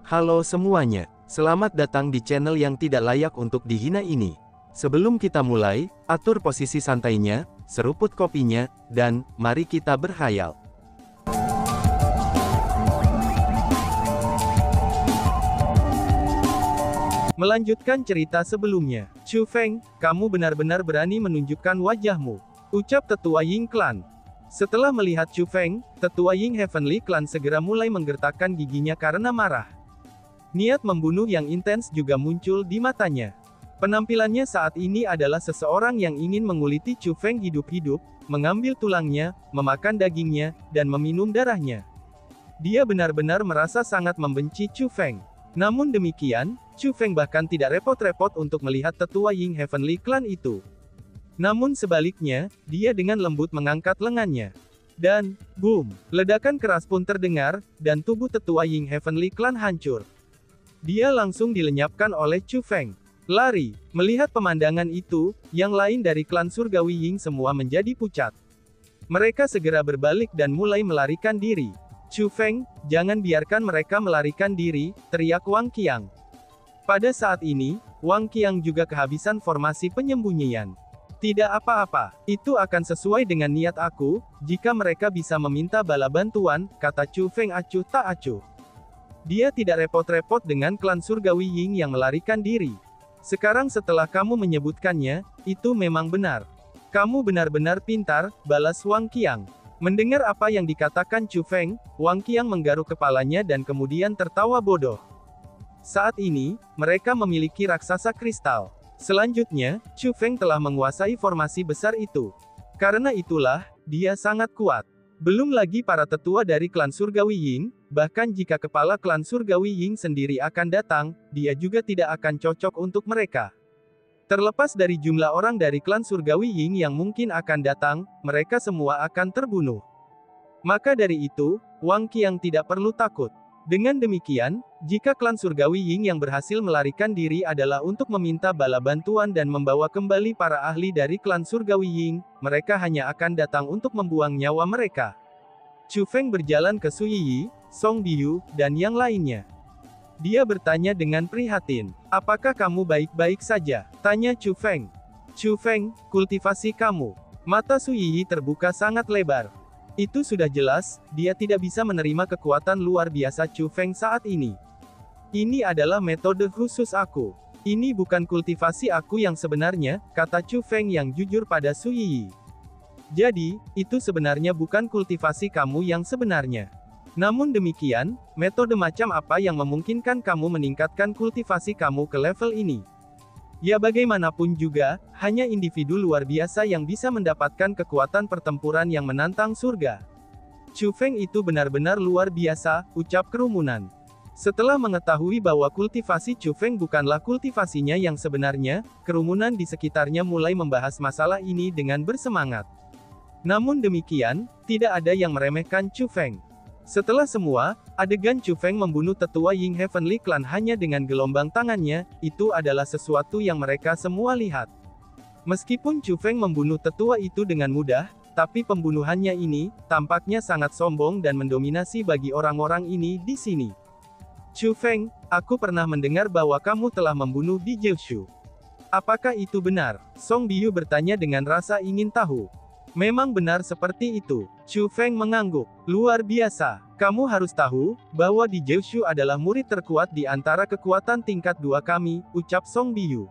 Halo semuanya, selamat datang di channel yang tidak layak untuk dihina ini. Sebelum kita mulai, atur posisi santainya, seruput kopinya, dan mari kita berkhayal. Melanjutkan cerita sebelumnya, Chu Feng, kamu benar-benar berani menunjukkan wajahmu, ucap Tetua Ying Clan. Setelah melihat Chu Feng, Tetua Ying Heavenly Clan segera mulai menggertakkan giginya karena marah. Niat membunuh yang intens juga muncul di matanya. Penampilannya saat ini adalah seseorang yang ingin menguliti Chu Feng hidup-hidup, mengambil tulangnya, memakan dagingnya, dan meminum darahnya. Dia benar-benar merasa sangat membenci Chu Feng. Namun demikian, Chu Feng bahkan tidak repot-repot untuk melihat Tetua Ying Heavenly Clan itu. Namun sebaliknya, dia dengan lembut mengangkat lengannya. Dan, boom, ledakan keras pun terdengar, dan tubuh Tetua Ying Heavenly Clan hancur. Dia langsung dilenyapkan oleh Chu Feng. Lari. Melihat pemandangan itu, yang lain dari klan Surgawi Ying semua menjadi pucat. Mereka segera berbalik dan mulai melarikan diri. Chu Feng, jangan biarkan mereka melarikan diri, teriak Wang Qiang. Pada saat ini, Wang Qiang juga kehabisan formasi penyembunyian. Tidak apa-apa, itu akan sesuai dengan niat aku, jika mereka bisa meminta bala bantuan, kata Chu Feng acuh tak acuh. Dia tidak repot-repot dengan klan Surgawi Ying yang melarikan diri. Sekarang setelah kamu menyebutkannya, itu memang benar. Kamu benar-benar pintar, balas Wang Qiang. Mendengar apa yang dikatakan Chu Feng, Wang Qiang menggaruk kepalanya dan kemudian tertawa bodoh. Saat ini, mereka memiliki raksasa kristal. Selanjutnya, Chu Feng telah menguasai formasi besar itu. Karena itulah, dia sangat kuat. Belum lagi para tetua dari klan Surgawi Ying, bahkan jika kepala klan Surgawi Ying sendiri akan datang, dia juga tidak akan cocok untuk mereka. Terlepas dari jumlah orang dari klan Surgawi Ying yang mungkin akan datang, mereka semua akan terbunuh. Maka dari itu, Wang Qiang tidak perlu takut. Dengan demikian, jika klan Surgawi Ying yang berhasil melarikan diri adalah untuk meminta bala bantuan dan membawa kembali para ahli dari klan Surgawi Ying, mereka hanya akan datang untuk membuang nyawa mereka. Chu Feng berjalan ke Su Yiyi, Song Biyu, dan yang lainnya. Dia bertanya dengan prihatin, apakah kamu baik-baik saja? Tanya Chu Feng. Chu Feng, kultivasi kamu. Mata Su Yiyi terbuka sangat lebar. Itu sudah jelas, dia tidak bisa menerima kekuatan luar biasa Chu Feng saat ini. Ini adalah metode khusus aku. Ini bukan kultivasi aku yang sebenarnya, kata Chu Feng yang jujur pada Su Yiyi. Jadi, itu sebenarnya bukan kultivasi kamu yang sebenarnya. Namun demikian, metode macam apa yang memungkinkan kamu meningkatkan kultivasi kamu ke level ini? Ya bagaimanapun juga, hanya individu luar biasa yang bisa mendapatkan kekuatan pertempuran yang menantang surga. Chu Feng itu benar-benar luar biasa, ucap kerumunan. Setelah mengetahui bahwa kultivasi Chu Feng bukanlah kultivasinya yang sebenarnya, kerumunan di sekitarnya mulai membahas masalah ini dengan bersemangat. Namun demikian, tidak ada yang meremehkan Chu Feng. Setelah semua, adegan Chu Feng membunuh Tetua Ying Heavenly Clan hanya dengan gelombang tangannya, itu adalah sesuatu yang mereka semua lihat. Meskipun Chu Feng membunuh tetua itu dengan mudah, tapi pembunuhannya ini, tampaknya sangat sombong dan mendominasi bagi orang-orang ini di sini. Chu Feng, aku pernah mendengar bahwa kamu telah membunuh Di Jiushu. Apakah itu benar? Song Biyu bertanya dengan rasa ingin tahu. Memang benar seperti itu. Chu Feng mengangguk. Luar biasa. Kamu harus tahu, bahwa Di Jiushu adalah murid terkuat di antara kekuatan tingkat 2 kami, ucap Song Biyu.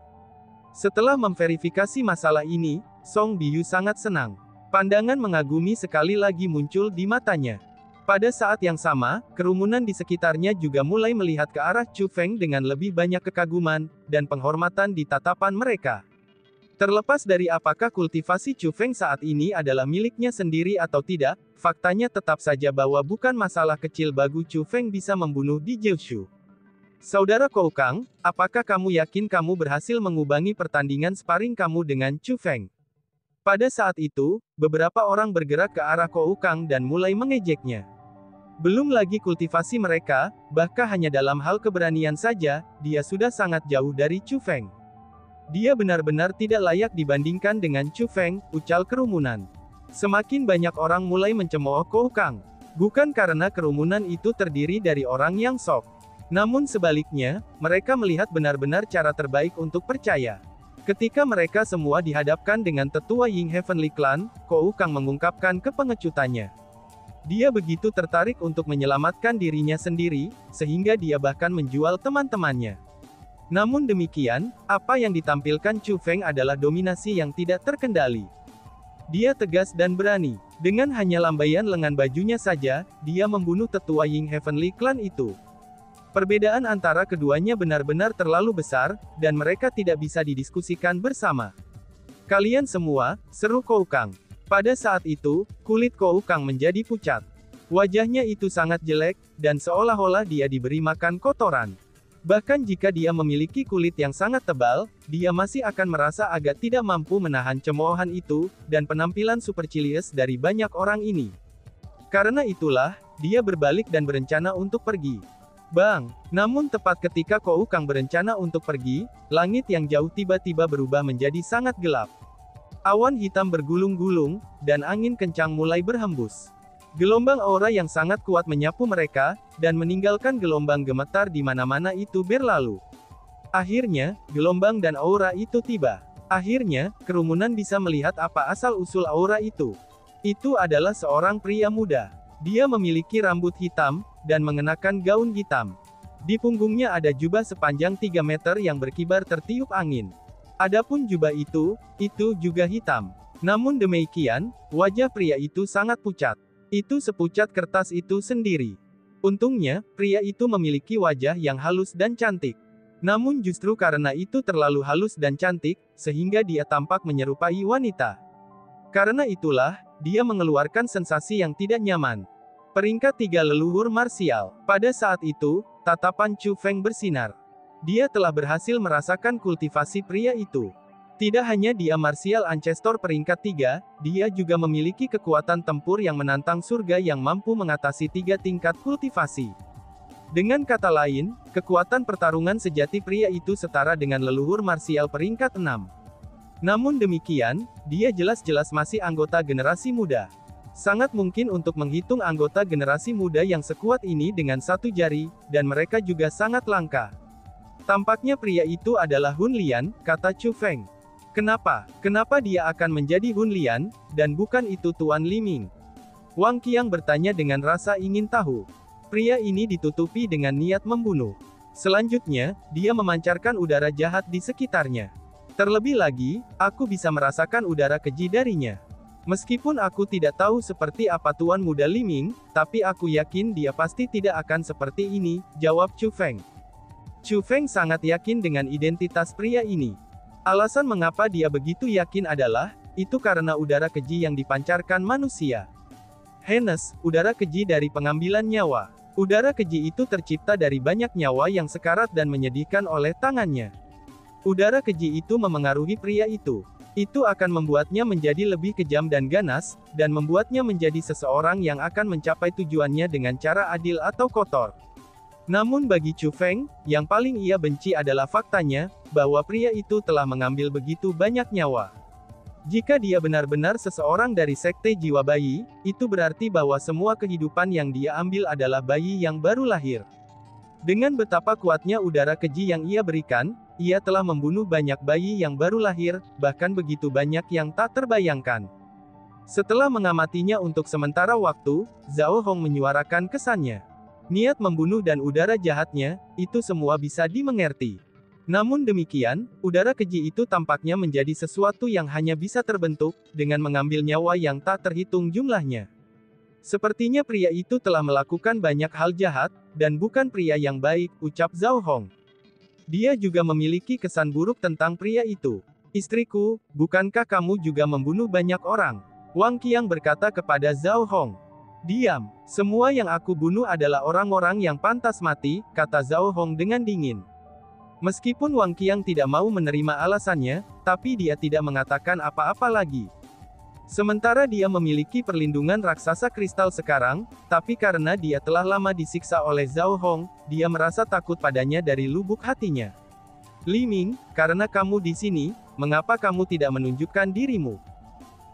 Setelah memverifikasi masalah ini, Song Biyu sangat senang. Pandangan mengagumi sekali lagi muncul di matanya. Pada saat yang sama, kerumunan di sekitarnya juga mulai melihat ke arah Chu Feng dengan lebih banyak kekaguman, dan penghormatan di tatapan mereka. Terlepas dari apakah kultivasi Chu Feng saat ini adalah miliknya sendiri atau tidak, faktanya tetap saja bahwa bukan masalah kecil bagi Chu Feng bisa membunuh Di Jiushu. Saudara Kou Kang, apakah kamu yakin kamu berhasil mengubangi pertandingan sparring kamu dengan Chu Feng? Pada saat itu, beberapa orang bergerak ke arah Kou Kang dan mulai mengejeknya. Belum lagi kultivasi mereka, bahkan hanya dalam hal keberanian saja, dia sudah sangat jauh dari Chu Feng. Dia benar-benar tidak layak dibandingkan dengan Chu Feng, ucal kerumunan. Semakin banyak orang mulai mencemooh Kou Kang. Bukan karena kerumunan itu terdiri dari orang yang sok. Namun sebaliknya, mereka melihat benar-benar cara terbaik untuk percaya. Ketika mereka semua dihadapkan dengan tetua Ying Heavenly Clan, Kou Kang mengungkapkan kepengecutannya. Dia begitu tertarik untuk menyelamatkan dirinya sendiri, sehingga dia bahkan menjual teman-temannya. Namun demikian, apa yang ditampilkan Chu Feng adalah dominasi yang tidak terkendali. Dia tegas dan berani. Dengan hanya lambaian lengan bajunya saja, dia membunuh tetua Ying Heavenly Clan itu. Perbedaan antara keduanya benar-benar terlalu besar, dan mereka tidak bisa didiskusikan bersama. "Kalian semua," seru Kou Kang. Pada saat itu, kulit Kou Kang menjadi pucat. Wajahnya itu sangat jelek, dan seolah-olah dia diberi makan kotoran. Bahkan jika dia memiliki kulit yang sangat tebal, dia masih akan merasa agak tidak mampu menahan cemoohan itu, dan penampilan supercilious dari banyak orang ini. Karena itulah, dia berbalik dan berencana untuk pergi. Bang! Namun tepat ketika Kou Kang berencana untuk pergi, langit yang jauh tiba-tiba berubah menjadi sangat gelap. Awan hitam bergulung-gulung, dan angin kencang mulai berhembus. Gelombang aura yang sangat kuat menyapu mereka, dan meninggalkan gelombang gemetar di mana-mana itu berlalu. Akhirnya, gelombang dan aura itu tiba. Akhirnya, kerumunan bisa melihat apa asal-usul aura itu. Itu adalah seorang pria muda. Dia memiliki rambut hitam, dan mengenakan gaun hitam. Di punggungnya ada jubah sepanjang 3 meter yang berkibar tertiup angin. Adapun jubah itu juga hitam. Namun demikian, wajah pria itu sangat pucat. Itu sepucat kertas itu sendiri. Untungnya, pria itu memiliki wajah yang halus dan cantik. Namun justru karena itu terlalu halus dan cantik, sehingga dia tampak menyerupai wanita. Karena itulah, dia mengeluarkan sensasi yang tidak nyaman. Peringkat 3 leluhur marsial. Pada saat itu, tatapan Chu Feng bersinar. Dia telah berhasil merasakan kultivasi pria itu. Tidak hanya dia martial ancestor peringkat 3, dia juga memiliki kekuatan tempur yang menantang surga yang mampu mengatasi 3 tingkat kultivasi. Dengan kata lain, kekuatan pertarungan sejati pria itu setara dengan leluhur marsial peringkat 6. Namun demikian, dia jelas-jelas masih anggota generasi muda. Sangat mungkin untuk menghitung anggota generasi muda yang sekuat ini dengan satu jari, dan mereka juga sangat langka. Tampaknya pria itu adalah Hun Lian, kata Chu Feng. Kenapa? Kenapa dia akan menjadi Hun Lian, dan bukan itu Tuan Li Ming? Wang Qiang bertanya dengan rasa ingin tahu. Pria ini ditutupi dengan niat membunuh. Selanjutnya, dia memancarkan udara jahat di sekitarnya. Terlebih lagi, aku bisa merasakan udara keji darinya. Meskipun aku tidak tahu seperti apa Tuan Muda Li Ming, tapi aku yakin dia pasti tidak akan seperti ini, jawab Chu Feng. Chu Feng sangat yakin dengan identitas pria ini. Alasan mengapa dia begitu yakin adalah, itu karena udara keji yang dipancarkan manusia. Heinous, udara keji dari pengambilan nyawa. Udara keji itu tercipta dari banyak nyawa yang sekarat dan menyedihkan oleh tangannya. Udara keji itu memengaruhi pria itu. Itu akan membuatnya menjadi lebih kejam dan ganas, dan membuatnya menjadi seseorang yang akan mencapai tujuannya dengan cara adil atau kotor. Namun bagi Chu Feng, yang paling ia benci adalah faktanya, bahwa pria itu telah mengambil begitu banyak nyawa. Jika dia benar-benar seseorang dari sekte jiwa bayi, itu berarti bahwa semua kehidupan yang dia ambil adalah bayi yang baru lahir. Dengan betapa kuatnya udara keji yang ia berikan, ia telah membunuh banyak bayi yang baru lahir, bahkan begitu banyak yang tak terbayangkan. Setelah mengamatinya untuk sementara waktu, Zhao Hong menyuarakan kesannya. Niat membunuh dan udara jahatnya, itu semua bisa dimengerti. Namun demikian, udara keji itu tampaknya menjadi sesuatu yang hanya bisa terbentuk, dengan mengambil nyawa yang tak terhitung jumlahnya. Sepertinya pria itu telah melakukan banyak hal jahat, dan bukan pria yang baik, ucap Zhao Hong. Dia juga memiliki kesan buruk tentang pria itu. Istriku, bukankah kamu juga membunuh banyak orang? Wang Qiang berkata kepada Zhao Hong. Diam, semua yang aku bunuh adalah orang-orang yang pantas mati, kata Zhao Hong dengan dingin. Meskipun Wang Qiang tidak mau menerima alasannya, tapi dia tidak mengatakan apa-apa lagi. Sementara dia memiliki perlindungan raksasa kristal sekarang, tapi karena dia telah lama disiksa oleh Zhao Hong, dia merasa takut padanya dari lubuk hatinya. Li Ming, karena kamu di sini, mengapa kamu tidak menunjukkan dirimu?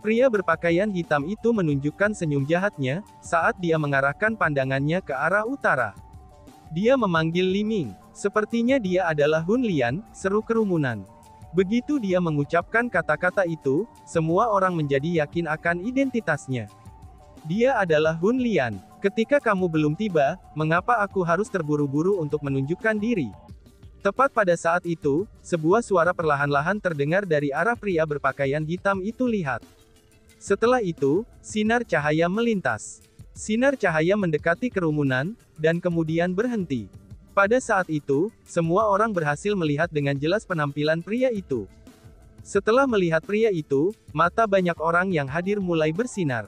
Pria berpakaian hitam itu menunjukkan senyum jahatnya, saat dia mengarahkan pandangannya ke arah utara. Dia memanggil Li Ming. Sepertinya dia adalah Hun Lian, seru kerumunan. Begitu dia mengucapkan kata-kata itu, semua orang menjadi yakin akan identitasnya. Dia adalah Hun Lian. Ketika kamu belum tiba, mengapa aku harus terburu-buru untuk menunjukkan diri? Tepat pada saat itu, sebuah suara perlahan-lahan terdengar dari arah pria berpakaian hitam itu lihat. Setelah itu, sinar cahaya melintas. Sinar cahaya mendekati kerumunan, dan kemudian berhenti. Pada saat itu, semua orang berhasil melihat dengan jelas penampilan pria itu. Setelah melihat pria itu, mata banyak orang yang hadir mulai bersinar.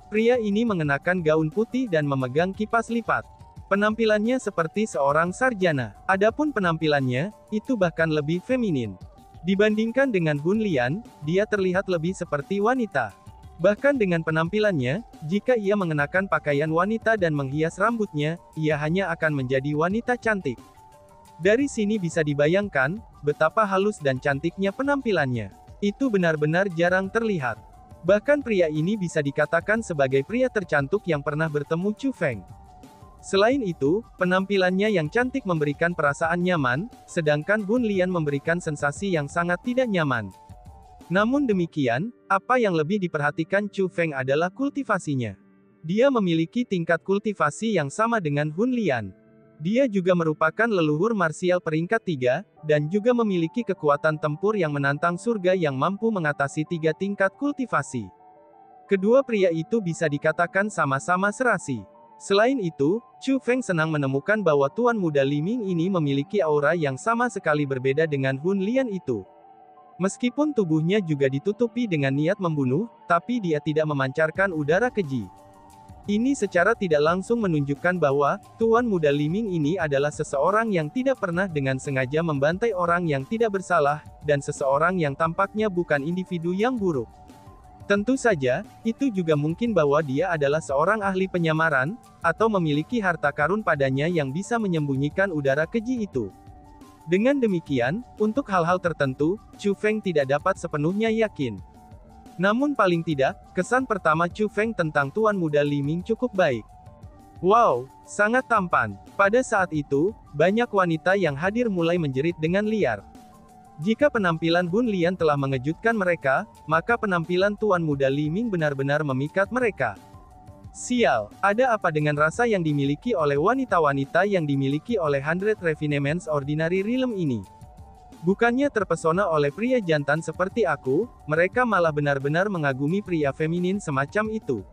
Pria ini mengenakan gaun putih dan memegang kipas lipat. Penampilannya seperti seorang sarjana. Adapun penampilannya, itu bahkan lebih feminin. Dibandingkan dengan Hun Lian, dia terlihat lebih seperti wanita. Bahkan dengan penampilannya, jika ia mengenakan pakaian wanita dan menghias rambutnya, ia hanya akan menjadi wanita cantik. Dari sini bisa dibayangkan, betapa halus dan cantiknya penampilannya. Itu benar-benar jarang terlihat. Bahkan pria ini bisa dikatakan sebagai pria tercantik yang pernah bertemu Chu Feng. Selain itu, penampilannya yang cantik memberikan perasaan nyaman, sedangkan Hun Lian memberikan sensasi yang sangat tidak nyaman. Namun demikian, apa yang lebih diperhatikan Chu Feng adalah kultivasinya. Dia memiliki tingkat kultivasi yang sama dengan Hun Lian. Dia juga merupakan leluhur marsial peringkat 3, dan juga memiliki kekuatan tempur yang menantang surga yang mampu mengatasi 3 tingkat kultivasi. Kedua pria itu bisa dikatakan sama-sama serasi. Selain itu, Chu Feng senang menemukan bahwa tuan muda Li Ming ini memiliki aura yang sama sekali berbeda dengan Hun Lian itu. Meskipun tubuhnya juga ditutupi dengan niat membunuh, tapi dia tidak memancarkan udara keji. Ini secara tidak langsung menunjukkan bahwa, tuan muda Li Ming ini adalah seseorang yang tidak pernah dengan sengaja membantai orang yang tidak bersalah, dan seseorang yang tampaknya bukan individu yang buruk. Tentu saja, itu juga mungkin bahwa dia adalah seorang ahli penyamaran, atau memiliki harta karun padanya yang bisa menyembunyikan udara keji itu. Dengan demikian, untuk hal-hal tertentu, Chu Feng tidak dapat sepenuhnya yakin. Namun paling tidak, kesan pertama Chu Feng tentang tuan muda Li Ming cukup baik. Wow, sangat tampan. Pada saat itu, banyak wanita yang hadir mulai menjerit dengan liar. Jika penampilan Hun Lian telah mengejutkan mereka, maka penampilan tuan muda Li Ming benar-benar memikat mereka. Sial, ada apa dengan rasa yang dimiliki oleh wanita-wanita yang dimiliki oleh 100 Refinements Ordinary Realm ini? Bukannya terpesona oleh pria jantan seperti aku, mereka malah benar-benar mengagumi pria feminin semacam itu.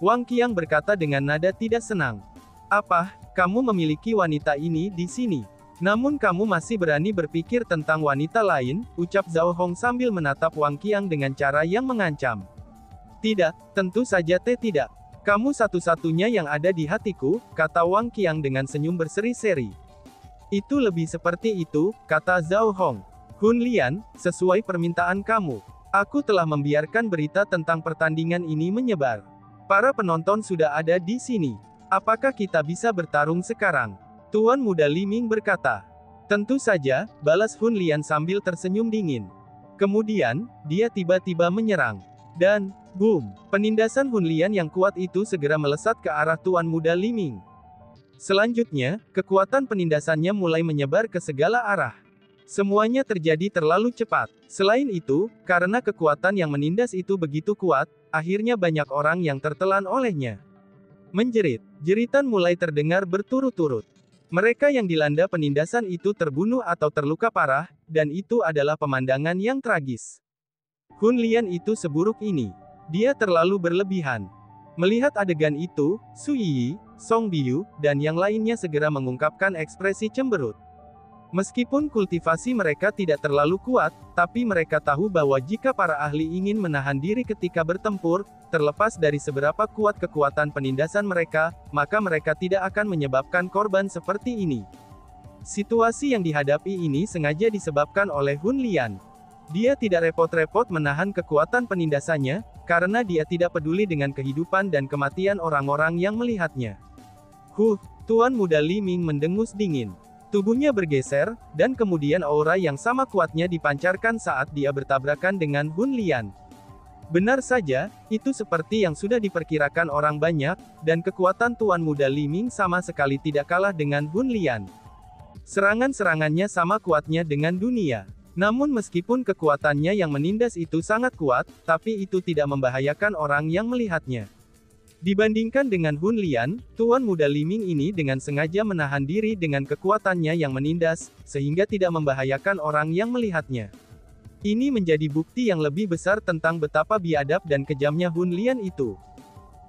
Wang Qiang berkata dengan nada tidak senang. Apa, kamu memiliki wanita ini di sini? Namun kamu masih berani berpikir tentang wanita lain, ucap Zhao Hong sambil menatap Wang Qiang dengan cara yang mengancam. Tidak, tentu saja tidak. Kamu satu-satunya yang ada di hatiku, kata Wang Qiang dengan senyum berseri-seri. Itu lebih seperti itu, kata Zhao Hong. Hun Lian, sesuai permintaan kamu. Aku telah membiarkan berita tentang pertandingan ini menyebar. Para penonton sudah ada di sini. Apakah kita bisa bertarung sekarang? Tuan muda Li Ming berkata. Tentu saja, balas Hun Lian sambil tersenyum dingin. Kemudian, dia tiba-tiba menyerang. Dan, boom, penindasan Hun Lian yang kuat itu segera melesat ke arah tuan muda Li Ming. Selanjutnya, kekuatan penindasannya mulai menyebar ke segala arah. Semuanya terjadi terlalu cepat. Selain itu, karena kekuatan yang menindas itu begitu kuat, akhirnya banyak orang yang tertelan olehnya. Menjerit, jeritan mulai terdengar berturut-turut. Mereka yang dilanda penindasan itu terbunuh atau terluka parah, dan itu adalah pemandangan yang tragis. Hun Lian itu seburuk ini. Dia terlalu berlebihan. Melihat adegan itu, Su Yi, Song Biu, dan yang lainnya segera mengungkapkan ekspresi cemberut. Meskipun kultivasi mereka tidak terlalu kuat, tapi mereka tahu bahwa jika para ahli ingin menahan diri ketika bertempur, terlepas dari seberapa kuat kekuatan penindasan mereka, maka mereka tidak akan menyebabkan korban seperti ini. Situasi yang dihadapi ini sengaja disebabkan oleh Hun Lian. Dia tidak repot-repot menahan kekuatan penindasannya, karena dia tidak peduli dengan kehidupan dan kematian orang-orang yang melihatnya. Tuan muda Li Ming mendengus dingin. Tubuhnya bergeser, dan kemudian aura yang sama kuatnya dipancarkan saat dia bertabrakan dengan Hun Lian. Benar saja, itu seperti yang sudah diperkirakan orang banyak, dan kekuatan Tuan Muda Li Ming sama sekali tidak kalah dengan Hun Lian. Serangan-serangannya sama kuatnya dengan dunia. Namun meskipun kekuatannya yang menindas itu sangat kuat, tapi itu tidak membahayakan orang yang melihatnya. Dibandingkan dengan Hun Lian, Tuan Muda Li Ming ini dengan sengaja menahan diri dengan kekuatannya yang menindas, sehingga tidak membahayakan orang yang melihatnya. Ini menjadi bukti yang lebih besar tentang betapa biadab dan kejamnya Hun Lian itu.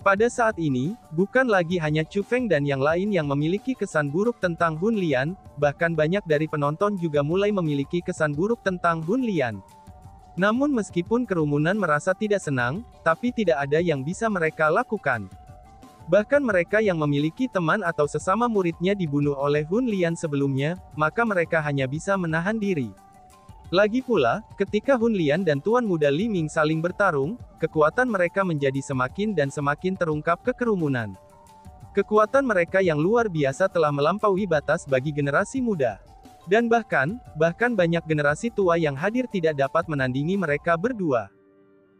Pada saat ini, bukan lagi hanya Chu Feng dan yang lain yang memiliki kesan buruk tentang Hun Lian, bahkan banyak dari penonton juga mulai memiliki kesan buruk tentang Hun Lian. Namun meskipun kerumunan merasa tidak senang, tapi tidak ada yang bisa mereka lakukan. Bahkan mereka yang memiliki teman atau sesama muridnya dibunuh oleh Hun Lian sebelumnya, maka mereka hanya bisa menahan diri. Lagi pula, ketika Hun Lian dan Tuan Muda Li Ming saling bertarung, kekuatan mereka menjadi semakin dan semakin terungkap ke kerumunan. Kekuatan mereka yang luar biasa telah melampaui batas bagi generasi muda. Dan bahkan banyak generasi tua yang hadir tidak dapat menandingi mereka berdua.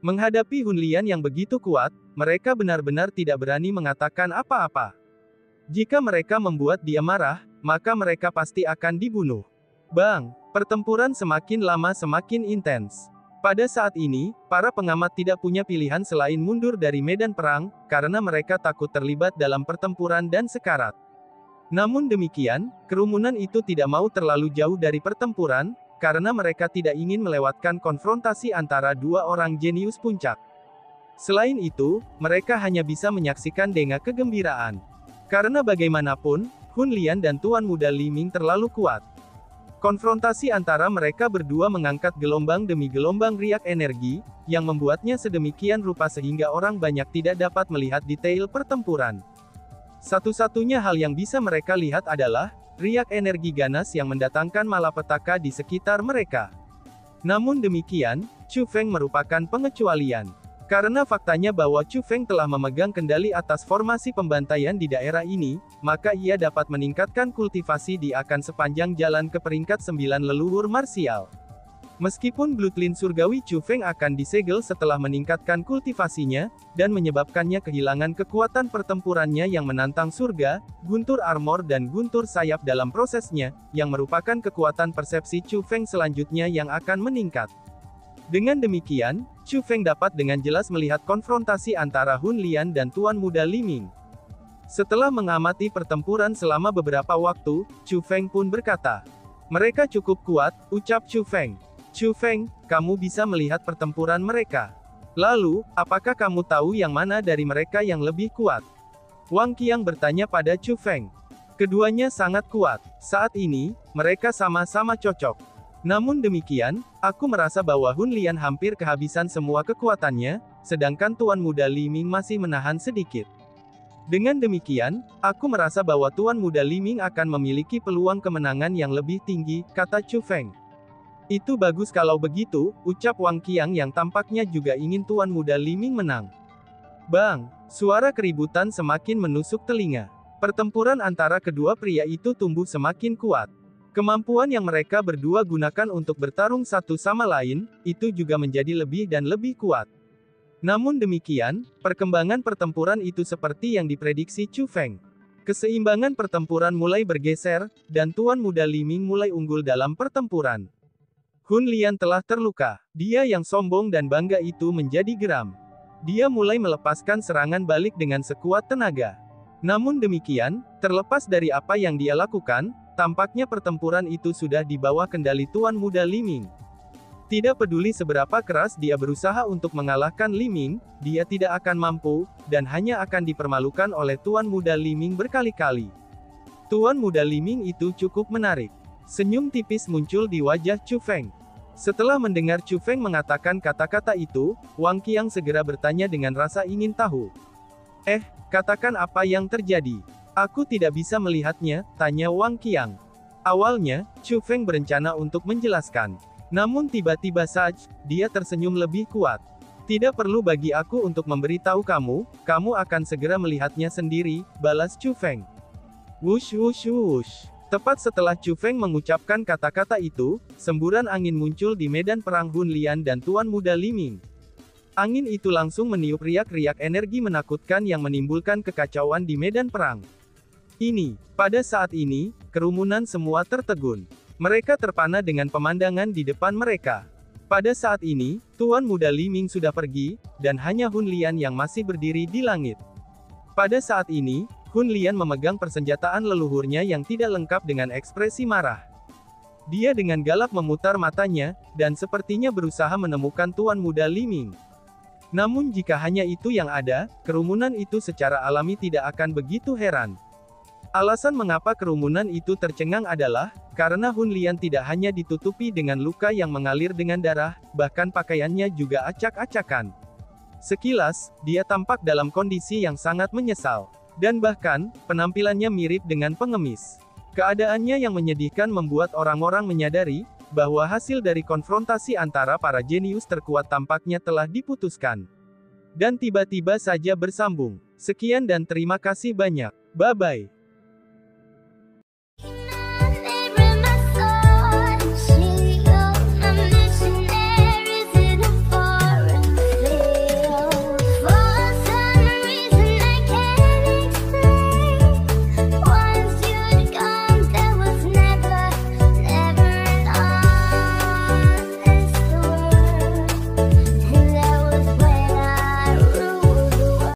Menghadapi Hun Lian yang begitu kuat, mereka benar-benar tidak berani mengatakan apa-apa. Jika mereka membuat dia marah, maka mereka pasti akan dibunuh. Bang! Pertempuran semakin lama semakin intens. Pada saat ini, para pengamat tidak punya pilihan selain mundur dari medan perang, karena mereka takut terlibat dalam pertempuran dan sekarat. Namun demikian, kerumunan itu tidak mau terlalu jauh dari pertempuran, karena mereka tidak ingin melewatkan konfrontasi antara dua orang jenius puncak. Selain itu, mereka hanya bisa menyaksikan dengan kegembiraan. Karena bagaimanapun, Hun Lian dan Tuan Muda Li Ming terlalu kuat. Konfrontasi antara mereka berdua mengangkat gelombang demi gelombang riak energi, yang membuatnya sedemikian rupa sehingga orang banyak tidak dapat melihat detail pertempuran. Satu-satunya hal yang bisa mereka lihat adalah riak energi ganas yang mendatangkan malapetaka di sekitar mereka. Namun demikian, Chu Feng merupakan pengecualian. Karena faktanya bahwa Chu Feng telah memegang kendali atas formasi pembantaian di daerah ini, maka ia dapat meningkatkan kultivasi di akan sepanjang jalan ke peringkat 9 leluhur marsial. Meskipun Bloodline Surgawi Chu Feng akan disegel setelah meningkatkan kultivasinya, dan menyebabkannya kehilangan kekuatan pertempurannya yang menantang surga, guntur armor dan guntur sayap dalam prosesnya, yang merupakan kekuatan persepsi Chu Feng selanjutnya yang akan meningkat. Dengan demikian, Chu Feng dapat dengan jelas melihat konfrontasi antara Hun Lian dan Tuan Muda Li Ming. Setelah mengamati pertempuran selama beberapa waktu, Chu Feng pun berkata, "Mereka cukup kuat," ucap Chu Feng. "Chu Feng, kamu bisa melihat pertempuran mereka. Lalu, apakah kamu tahu yang mana dari mereka yang lebih kuat?" Wang Qiang bertanya pada Chu Feng. "Keduanya sangat kuat. Saat ini, mereka sama-sama cocok. Namun demikian, aku merasa bahwa Hun Lian hampir kehabisan semua kekuatannya, sedangkan Tuan Muda Li Ming masih menahan sedikit. Dengan demikian, aku merasa bahwa Tuan Muda Li Ming akan memiliki peluang kemenangan yang lebih tinggi," kata Chu Feng. "Itu bagus kalau begitu," ucap Wang Qiang yang tampaknya juga ingin Tuan Muda Li Ming menang. Bang! Suara keributan semakin menusuk telinga. Pertempuran antara kedua pria itu tumbuh semakin kuat. Kemampuan yang mereka berdua gunakan untuk bertarung satu sama lain, itu juga menjadi lebih dan lebih kuat. Namun demikian, perkembangan pertempuran itu seperti yang diprediksi Chu Feng. Keseimbangan pertempuran mulai bergeser, dan Tuan Muda Li Ming mulai unggul dalam pertempuran. Hun Lian telah terluka. Dia yang sombong dan bangga itu menjadi geram. Dia mulai melepaskan serangan balik dengan sekuat tenaga. Namun demikian, terlepas dari apa yang dia lakukan, tampaknya pertempuran itu sudah di bawah kendali Tuan Muda Li Ming. Tidak peduli seberapa keras dia berusaha untuk mengalahkan Li Ming, dia tidak akan mampu, dan hanya akan dipermalukan oleh Tuan Muda Li Ming berkali-kali. Tuan Muda Li Ming itu cukup menarik. Senyum tipis muncul di wajah Chu Feng. Setelah mendengar Chu Feng mengatakan kata-kata itu, Wang Qiang segera bertanya dengan rasa ingin tahu. Katakan apa yang terjadi? Aku tidak bisa melihatnya, tanya Wang Qiang. Awalnya, Chu Feng berencana untuk menjelaskan. Namun tiba-tiba saja, dia tersenyum lebih kuat. Tidak perlu bagi aku untuk memberitahu kamu, kamu akan segera melihatnya sendiri, balas Chu Feng. Wush wush wush. Tepat setelah Chu Feng mengucapkan kata-kata itu, semburan angin muncul di medan perang Hun Lian dan Tuan Muda Li Ming. Angin itu langsung meniup riak-riak energi menakutkan yang menimbulkan kekacauan di medan perang. Pada saat ini, kerumunan semua tertegun. Mereka terpana dengan pemandangan di depan mereka. Pada saat ini, Tuan Muda Li Ming sudah pergi, dan hanya Hun Lian yang masih berdiri di langit. Pada saat ini, Hun Lian memegang persenjataan leluhurnya yang tidak lengkap dengan ekspresi marah. Dia dengan galak memutar matanya, dan sepertinya berusaha menemukan Tuan Muda Li Ming. Namun jika hanya itu yang ada, kerumunan itu secara alami tidak akan begitu heran. Alasan mengapa kerumunan itu tercengang adalah, karena Hun Lian tidak hanya ditutupi dengan luka yang mengalir dengan darah, bahkan pakaiannya juga acak-acakan. Sekilas, dia tampak dalam kondisi yang sangat menyesal. Dan bahkan, penampilannya mirip dengan pengemis. Keadaannya yang menyedihkan membuat orang-orang menyadari, bahwa hasil dari konfrontasi antara para jenius terkuat tampaknya telah diputuskan. Dan tiba-tiba saja bersambung. Sekian dan terima kasih banyak. Bye-bye.